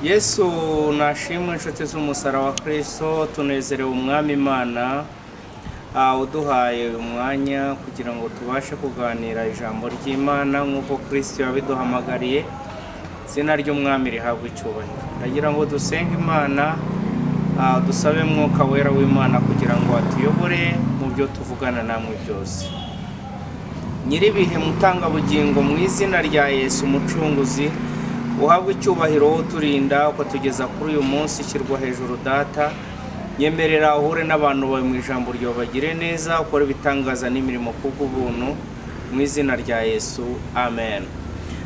Yesu nashimwe inshuti z'umusaraba wa Kristo, tunezerewe umwami Imana uduhaye umwanya kugira ngo tubashe kuganira ijambo ry'Imana nk'uko Kristo yabiduhamagariye. Izina ry'umwami rihabwa icyubahiro. Ndagira ngo dusenge Imana, dusabe mwuka wera w'Imana kugira ngo atuyobore mu byo tuvugana namwe byose. Nyiribihe mutanga bugingo, mu izina rya Yesu umucunguzi, uhabwe icyubahiro wo turinda ukatugeza kuri uyu munsi, kirwa hejuru data. Nyemerera uhure n'abantu bawe mu ijambo ryo bagire neza, ukore ibitangaza n'imirimo kubw'ubuntu, mu izina rya Yesu, amen.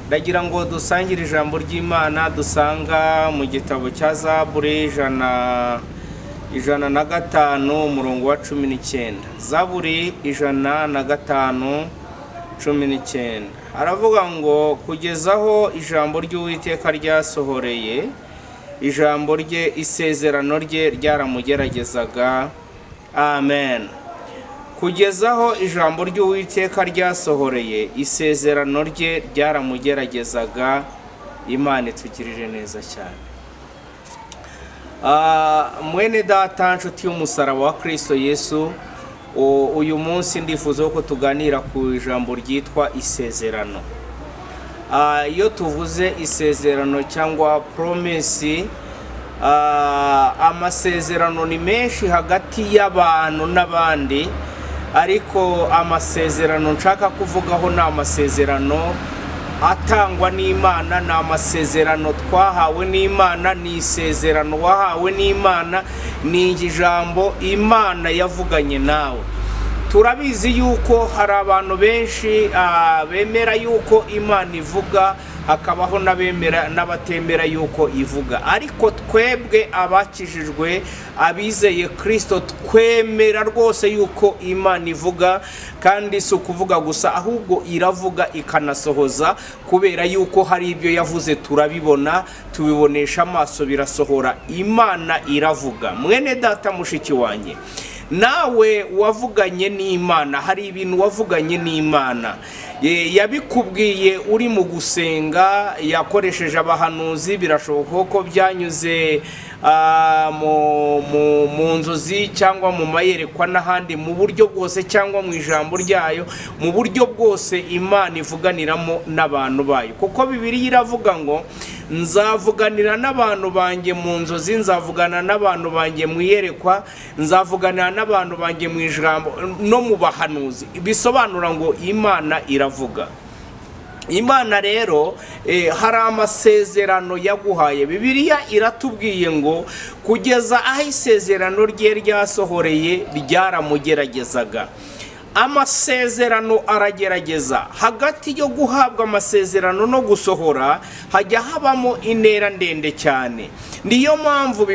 Ndagira ngo dusangire ijambo ry'Imana dusanga mu gitabo cya Zaburi 105 umurongo wa 19. Zaburi 105:19 aravuga ngo kugezaho ijambo ry'Uwiteka ryasohoreye, ijambo rye isezerano rye ryaramugeragezaga. Amen. Kugezaho ijambo ry'Uwiteka ryasohoreye, isezerano rye ryaramugeragezaga. Imana itugirire neza cyane. Mwene data nshuti y'umusaraba wa Kristo Yesu, uyu munsi ndifuza ko tuganira ku ijambo ryitwa isezerano. Iyo tuvuze isezerano cyangwa promise, amasezerano ni menshi hagati y'abantu n'abandi, ariko amasezerano nshaka kuvugaho ni amasezerano atangwa n'Imana, ni amasezerano twahawe n'Imana, ni isezerano wahawe n'Imana, ni ijambo Imana yavuganye nawe. Turabizi yuko hari abantu benshi bemera yuko Imana ivuga, hakabaho n'abatemera yuko ivuga, ariko twebwe abakijijwe abizeye Kristo twemera rwose yuko Imana ivuga, kandi si ukuvuga gusa ahubwo iravuga ikanasohoza, kubera yuko hari ibyo yavuze turabibona, tubibonesha amaso birasohora. Imana iravuga. Mwene data mushiki wanjye, nawe wavuganye n'Imana, hari ibintu wavuganye n'Imana, yabikubwiye uri mu gusenga, yakoresheje abahanuzi, birashoboka ko byanyuze mu nzozi cyangwa mu mayerekwa n'ahandi, mu buryo bwose cyangwa mu ijambo ryayo, mu buryo bwose Imana ivuganiramo n'abantu bayo. Kuko Bibiliya iravuga ngo nzavuganira n'abantu banjye mu nzozi, nzavugana n'abantu banjye mu iyerekwa, nzavuganira n'abantu banjye mu ijambo no mu bahanuzi. Bisobanura ngo Imana iravuga. Imana rero hari amasezerano yaguhaye. Bibiliya iratubwiye ngo kugeza aho isezerano rye ryasohoreye ryaramugeragezaga. Amasezerano aragerageza. Hagati yo guhabwa amasezerano no gusohora hajya habamo intera ndende cyane. Niyo mpamvu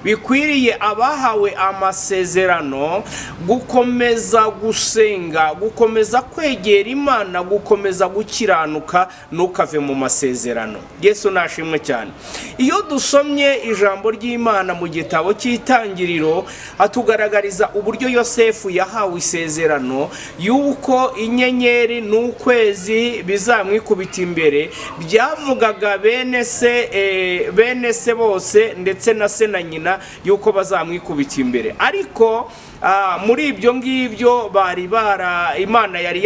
bikwiriye abahawe amasezerano gukomeza gusenga, gukomeza kwegera Imana, gukomeza gukiranuka, ntukave mu masezerano. Yesu nashimwe cyane. Iyo dusomye ijambo ry'Imana mu gitabo cy'Itangiriro, hatugaragariza uburyo Yosefu yahawe isezerano yuko inyenyeri n'ukwezi bizamwikubita imbere. Byavugaga bene se bose ndetse na se na nyina yuko bazamwikubita imbere. Ariko muri ibyo ngibyo Imana yari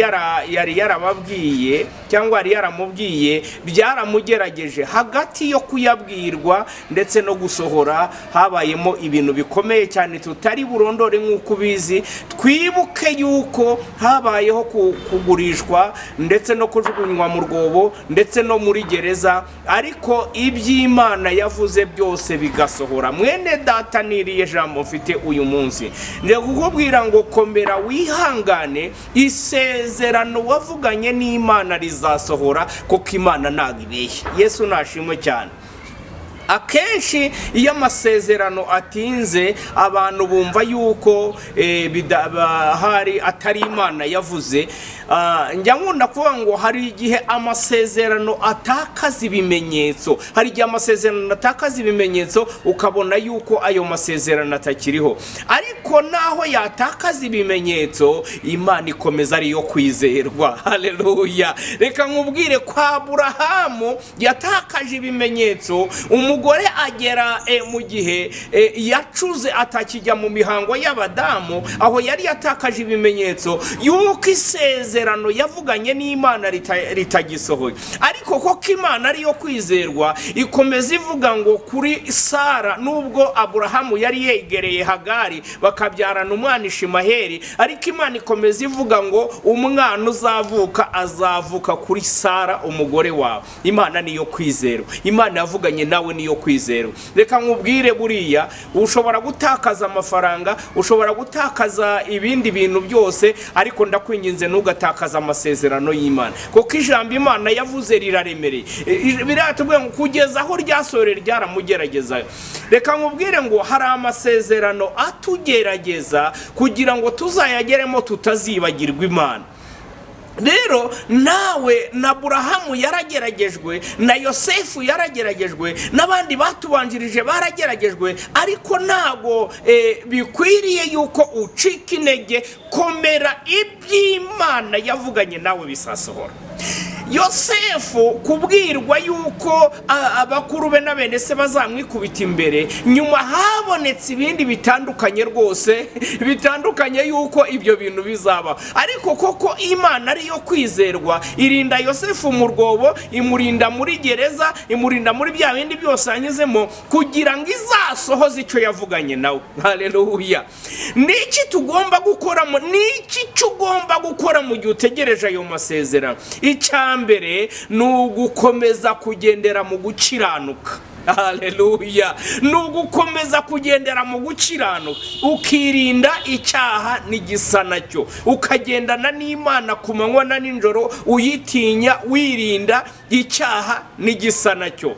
yarababwiye cyangwa yari yaramubwiye, byaramugerageje. Hagati yo kuyabwirwa ndetse no gusohora habayemo ibintu bikomeye cyane tutari burondore nk'uko ubizi. Twibuke yuko habayeho kugurishwa ndetse no kujugunywa mu rwobo ndetse no muri gereza, ariko iby'Imana yavuze byose bigasohora. Mwene data, niriye jambo mfite uyu munsi, nje kukubwira ngo komera wihangane, isezerano wavuganye n'Imana rizasohora, kuko Imana ntabwo ibeshya. Yesu nashimwe cyane. Akenshi iyo amasezerano atinze, abantu bumva yuko hari atari Imana yavuze. Njya nkunda kuvuga ngo hari igihe amasezerano atakaza ibimenyetso, hari igihe amasezerano atakaza ibimenyetso ukabona yuko ayo masezerano atakiriho. Ariko ariko naho yatakaza ibimenyetso Imana ikomeza ari yo kwizerwa. Haleluya. Reka nkubwire kwa Aburahamu yatakaje ibimenyetso, umugore agera mu gihe yacuze atakijya mu mihango y'abadamu, aho yari yatakaje ibimenyetso yuko isezerano yavuganye n'Imana ritagisohoye. Ariko koko Imana ari yo kwizerwa, ikomeza ivuga ngo kuri Sara, nubwo Aburahamu yari yegereye Hagari bakabyarana umwana Ishimaheli, ariko Imana ikomeza ivuga ngo umwana azavuka kuri Sara umugore wawe. Imana niyo kwizerwa, Imana yavuganye nawe niyo kwizerwa. Reka nkubwire buriya ushobora gutakaza amafaranga, ushobora gutakaza ibindi bintu byose, ariko ndakwinginze ntugatakaza amasezerano y'Imana, kuko ijambo Imana yavuze riraremereye. Biratubwiye ngo kugeza aho ryasohorera ryaramugerageza. Reka nkubwire ngo hari amasezerano atugerageza kugira ngo tuzayageremo tutazibagirwa Imana. Rero nawe na Aburahamu yarageragejwe, na Yosefu yarageragejwe, n'abandi batubanjirije barageragejwe, ariko ntago bikwiriye yuko ucika intege. Komera iby'Imana yavuganye nawe bisasohora. Yosefu kubwirwa yuko abakuru be na bene se bazamwikubita imbere, nyuma habonetse ibindi bitandukanye rwose, bitandukanye yuko ibyo bintu bizaba. Ariko koko Imana ari yo kwizerwa, irinda Yosefu mu rwobo, imurinda muri gereza, imurinda muri bya bindi byose anyuzemo, kugira ngo izasohoze icyo yavuganye nawe. Haleluya. Niki tugomba gukora mu gihe utegereje ayo masezerano? Icyambere ni ugukomeza kugendera mu gukiranuka. Haleluya. Ni ugukomeza kugendera mu gukiranuka, ukirinda icyaha n'igisa nacyo, ukagendana n'Imana ku manywa na nijoro, uyitinya wirinda icyaha n'igisa nacyo.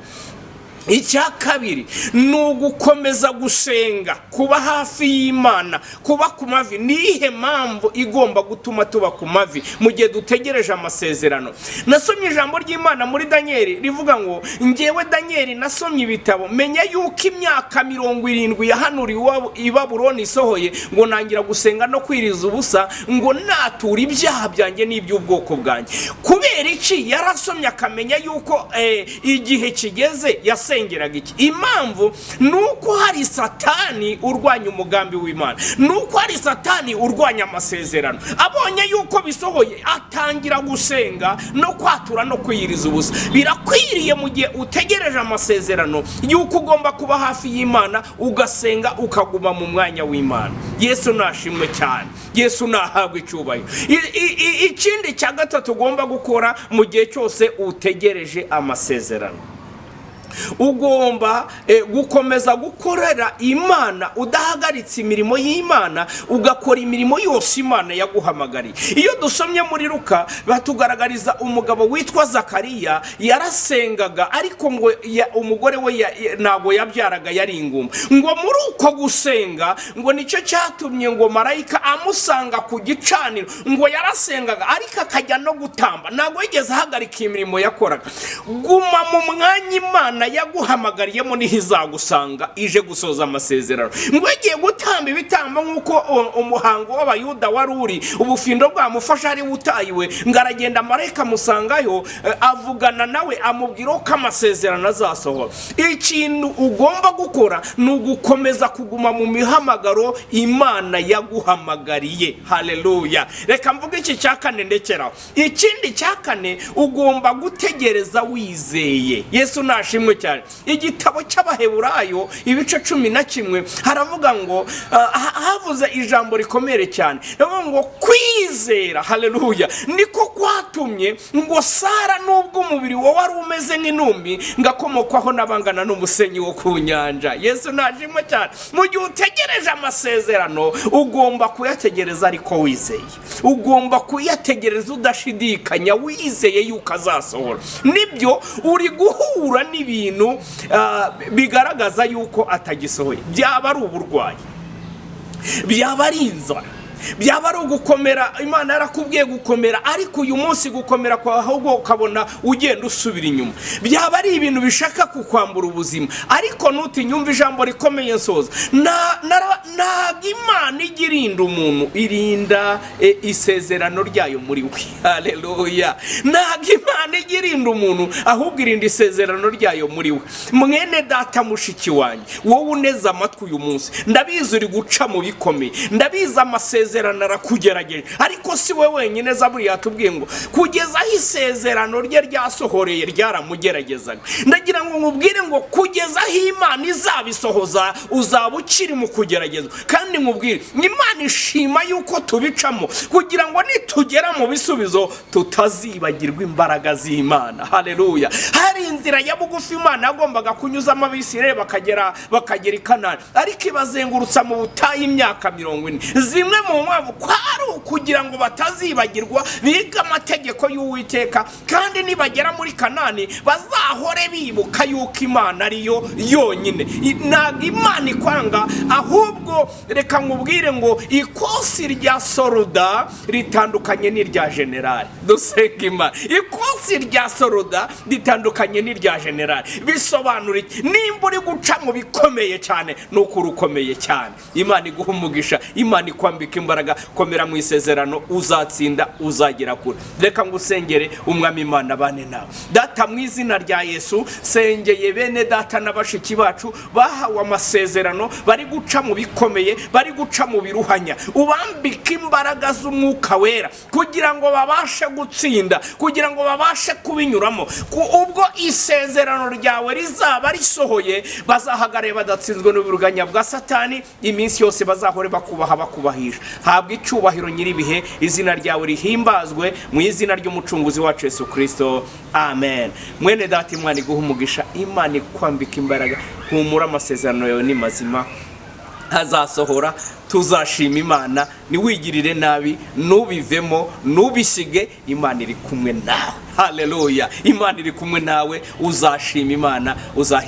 Icya kabiri ni ugukomeza gusenga, kuba hafi y'Imana, kuba ku mavi. Nihe mpamvu igomba gutuma tuba ku mavi mu gihe dutegereje amasezerano? Nasomye ijambo ry'Imana muri Danieli rivuga ngo, ngewe Danieli nasomye ibitabo menya yuko imyaka 70 yahanuriwe i Babuloni isohoye, ngo nangira gusenga no kwiriza ubusa, ngo natura ibyaha byanjye n'iby'ubwoko bwanjye. Kubera iki? Yarasomye akamenya yuko igihe kigeze yasengeraga iki. Impamvu nuko hari Satani urwanya umugambi w'Imana, nuko hari Satani urwanya amasezerano. Abonye yuko bisohoye atangira gusenga no kwatura no kwiyiriza ubusa. Birakwiriye mu gihe utegereje amasezerano yuko ugomba kuba hafi y'Imana, ugasenga, ukaguma mu mwanya w'Imana. Yesu nashimwe cyane, Yesu nahabwe icyubahiro. Ikindi cya gatatu ugomba gukora mu gihe cyose utegereje amasezerano, ugomba gukomeza gukorera Imana udahagaritse imirimo y'Imana, ugakora imirimo yose Imana yaguhamagariye. Iyo dusomye muri Luka batugaragariza umugabo witwa Zakariya, yarasengaga ariko ngo umugore we ntago yabyaraga, yari ingumba. Ngo muri uko gusenga ngo nicyo cyatumye ngo marayika amusanga ku gicaniro, ngo yarasengaga ariko akajya no gutamba, ntago yigeze ahagarika imirimo yakoraga. Guma mu mwanya Imana yaguhamagariyemo niho izagusanga ije gusoza amasezerano. Ngo yagiye gutamba ibitambo nk'uko umuhango w'Abayuda wari uri, ubufindo bwamufasha ari utayiwe, ngaragenda marayika musangayo, avugana nawe amubwira ko amasezerano azasohora. Ikintu ugomba gukora ni ugukomeza kuguma mu mihamagaro Imana yaguhamagariye. Haleluya. Reka mvuge iki cya kane ndekeraho. Ikindi cya kane, ugomba gutegereza wizeye. Yesu nashimwe cyane. Igitabo cy'Abaheburayo ibice 11 haravuga ngo havuze ijambo rikomere cyane, ngo kwizera. Haleluya. Niko kwatumye ngo Sara nubwo umubiri we wari umeze nk'intumbi, ngakomokwaho n'abangana n'umusenyi wo ku nyanja. Yesu nashimwe cyane. Mu gihe utegereje amasezerano ugomba kuyategereza ariko wizeye, ugomba kuyategereza udashidikanya, wizeye yuko azasohora. Nibyo uri guhura n'ibintu bigaragaza yuko atagisohoye, byaba ari uburwayi, byaba ari inzara, byaba ari ugukomera. Imana yarakubwiye gukomera, ariko uyu munsi gukomera kwa ahubwo ukabona ugenda usubira inyuma. Byaba ari ibintu bishaka kukwambura ubuzima, ariko nutinyumva ijambo rikomeye nsoza. Ntabwo Imana igirinda umuntu, irinda isezerano ryayo muri we. Haleluya. Ntabwo Imana igirinda umuntu, ahubwo irinda isezerano ryayo muri we. Mwene data mushiki wanjye, wowe uneze amatwi uyu munsi, ndabizi uri guca mu bikomeye, ndabizi amasezerano arakugerageje, ariko si we wenyine. Zaburi yatubwiye ngo kugeza aho isezerano rye ryasohoreye ryaramugeragezaga. Ndagira ngo nkubwire ngo kugeza aho Imana izabisohoza uzaba ukiri mu kugeragezwa. Kandi nkubwire, Imana ishima yuko tubicamo kugira ngo nitugera mu bisubizo tutazibagirwa imbaraga z'Imana. Haleluya. Hari inzira ya bugufi Imana yagombaga kunyuzamo Abisirayeli bakagera i Kanani, ariko ibazengurutsa mu butayu imyaka 40. Zimwe mu mpamvu kwari kugira ngo batazibagirwa, biga amategeko y'Uwiteka, kandi nibagera muri Kanani bazahore bibuka yuko Imana ariyo yonyine. Ntabwo Imana ikwanga, ahubwo reka nkubwire ngo ikosi rya soruda ritandukanye n'irya generali. Dusenga Imana. Ikosi rya soruda ritandukanye n'irya generali. Bisobanura iki? Nimba uri guca mu bikomeye cyane, nuko urukomeye cyane. Imana iguha umugisha, Imana ikwambika imbaraga. Komera mu isezerano, uzatsinda, uzagera kure. Reka ngusengere. Umwami Imana bane nawe. Data, mu izina rya Yesu sengeye bene data n'abashiki bacu bahawe amasezerano, bari guca mu bikomeye, bari guca mu biruhanya. Ubambika imbaraga z'Umwuka Wera kugira ngo babashe gutsinda, kugira ngo babashe kubinyuramo. Ubwo isezerano ryawe rizaba risohoye, bazahagare badatsinzwe n'uburuganya bwa Satani. Iminsi yose bazahore bakubaha, bakubahisha. Habwa icyubahiro nyiribihe, izina ryawe rihimbazwe, mu izina ry'umucunguzi wacu Yesu Kristo. Amen. Mwene data, Imana iguha umugisha, Imana ikwambika imbaraga. Humura, amasezerano yawe ni mazima, azasohora. Tuzashima Imana. Niwigirire nabi, nubivemo, nubisige, Imana iri kumwe nawe. Haleluya. Imana iri kumwe nawe, uzashima Imana,